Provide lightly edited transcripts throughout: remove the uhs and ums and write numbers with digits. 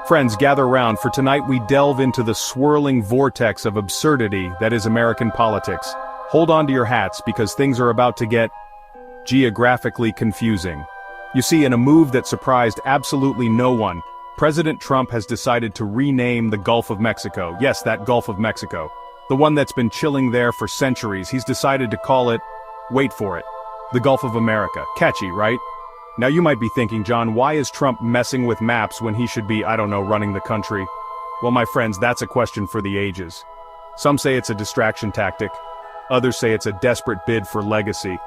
Friends, gather round, for tonight we delve into the swirling vortex of absurdity that is American politics. Hold on to your hats because things are about to get geographically confusing. You see, in a move that surprised absolutely no one, President Trump has decided to rename the Gulf of Mexico. Yes, that Gulf of Mexico. The one that's been chilling there for centuries. He's decided to call it, wait for it, the Gulf of America. Catchy, right? Now you might be thinking, John, why is Trump messing with maps when he should be, I don't know, running the country? Well, my friends, that's a question for the ages. Some say it's a distraction tactic. Others say it's a desperate bid for legacy.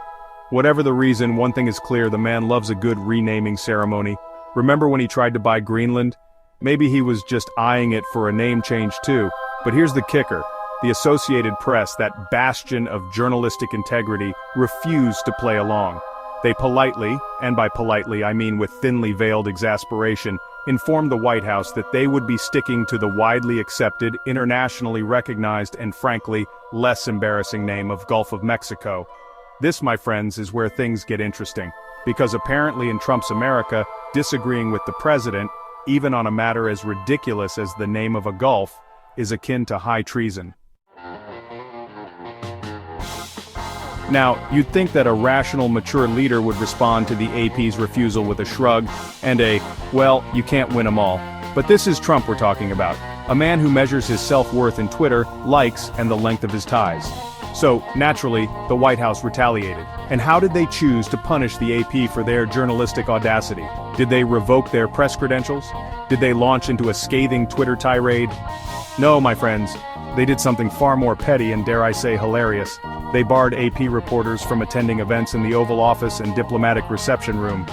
Whatever the reason, one thing is clear: the man loves a good renaming ceremony. Remember when he tried to buy Greenland? Maybe he was just eyeing it for a name change too. But here's the kicker. The Associated Press, that bastion of journalistic integrity, refused to play along. They politely, and by politely I mean with thinly veiled exasperation, informed the White House that they would be sticking to the widely accepted, internationally recognized, and frankly, less embarrassing name of Gulf of Mexico. This, my friends, is where things get interesting. Because apparently in Trump's America, disagreeing with the president, even on a matter as ridiculous as the name of a gulf, is akin to high treason. Now, you'd think that a rational, mature leader would respond to the AP's refusal with a shrug and a, well, you can't win them all. But this is Trump we're talking about, a man who measures his self-worth in Twitter, likes, and the length of his ties. So, naturally, the White House retaliated. And how did they choose to punish the AP for their journalistic audacity? Did they revoke their press credentials? Did they launch into a scathing Twitter tirade? No, my friends. They did something far more petty and, dare I say, hilarious. They barred AP reporters from attending events in the Oval Office and diplomatic reception room.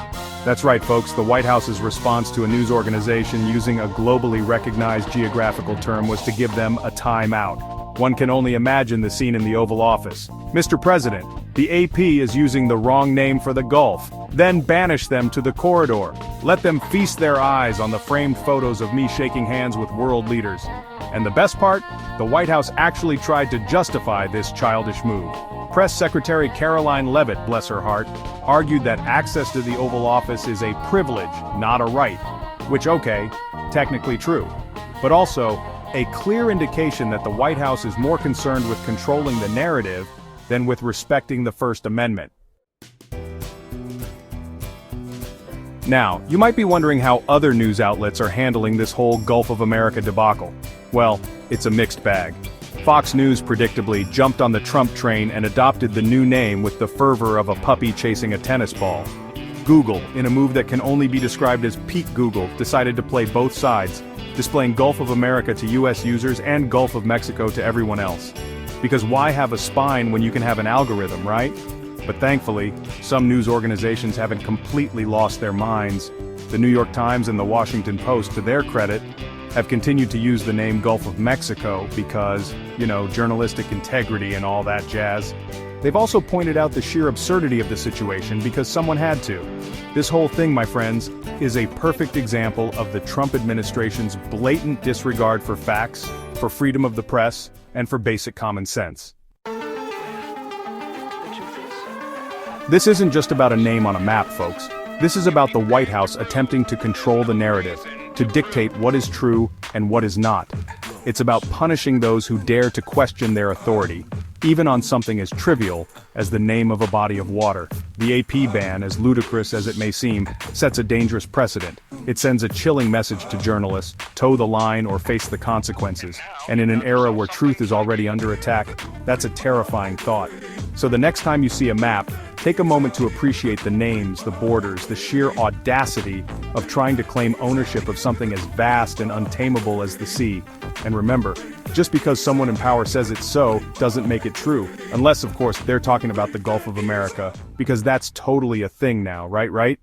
That's right, folks, the White House's response to a news organization using a globally recognized geographical term was to give them a timeout. One can only imagine the scene in the Oval Office. Mr. President, the AP is using the wrong name for the Gulf. Then banish them to the corridor. Let them feast their eyes on the framed photos of me shaking hands with world leaders. And the best part? The White House actually tried to justify this childish move. Press Secretary Caroline Leavitt, bless her heart, argued that access to the Oval Office is a privilege, not a right. Which, okay, technically true. But also, a clear indication that the White House is more concerned with controlling the narrative than with respecting the First Amendment. Now, you might be wondering how other news outlets are handling this whole Gulf of America debacle. Well, it's a mixed bag. Fox News predictably jumped on the Trump train and adopted the new name with the fervor of a puppy chasing a tennis ball. Google, in a move that can only be described as peak Google, decided to play both sides, displaying Gulf of America to US users and Gulf of Mexico to everyone else. Because why have a spine when you can have an algorithm, right? But thankfully, some news organizations haven't completely lost their minds. The New York Times and the Washington Post, to their credit, have continued to use the name Gulf of Mexico because, journalistic integrity and all that jazz. They've also pointed out the sheer absurdity of the situation because someone had to. This whole thing, my friends, is a perfect example of the Trump administration's blatant disregard for facts, for freedom of the press, and for basic common sense. This isn't just about a name on a map, folks. This is about the White House attempting to control the narrative, to dictate what is true and what is not. It's about punishing those who dare to question their authority, even on something as trivial as the name of a body of water. The AP ban, as ludicrous as it may seem, sets a dangerous precedent. It sends a chilling message to journalists: toe the line or face the consequences. And in an era where truth is already under attack, that's a terrifying thought. So the next time you see a map, take a moment to appreciate the names, the borders, the sheer audacity of trying to claim ownership of something as vast and untamable as the sea. And remember, just because someone in power says it's so, doesn't make it true. Unless, of course, they're talking about the Gulf of America, because that's totally a thing now, right?